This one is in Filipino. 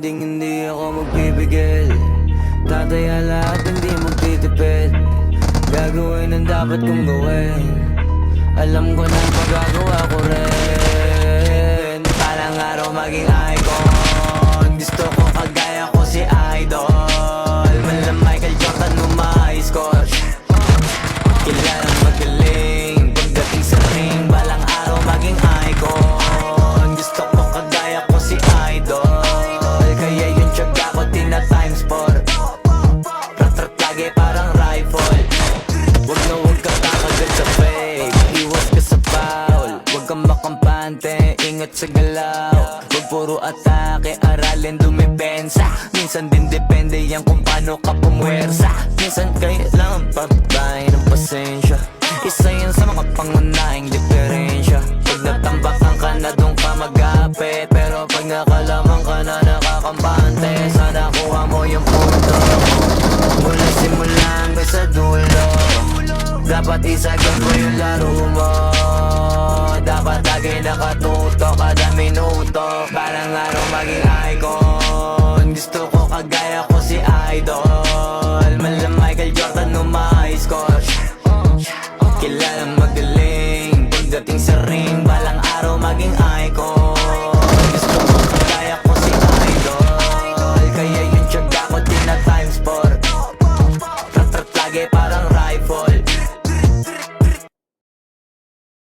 hinding hindi ako magpipigil. Tataya lahat, hindi magtitipid. Gagawin ang dapat kong gawin. Alam ko na magagawa ko rin. Palang araw maging icon. Gusto ko kagaya ko si Idol. Mala Michael Jordan score. Kilalang magaling pagdating sa ring. Balang araw maging icon. Gusto ko kagaya ko si Idol. Kaya yung tiyaga ko tina times 4. Rat-rat lagi parang rifle. Wag na wag ka kakagat sa fake. Iwas ka sa foul. Wag kang makampante, ingat sa galaw. Wag puro atake, aralin dumipensa. Minsan din depende yan kung paano ka pumwersa. Minsan kailangan pagbahay ng pasensya. Isa yan sa mga pangunahing diferensya. Pag natambakan ka na doon ka mag-apit. Pero pag nakalaman ka na nakakampante, sana kuha mo yung punto. Mula simula hanggang sa dulo, dapat isagin ko yung laro mo. Dapat lagi nakatuto kada minuto. Parang araw maging icon. Gusto ko kagaya ko si Idol.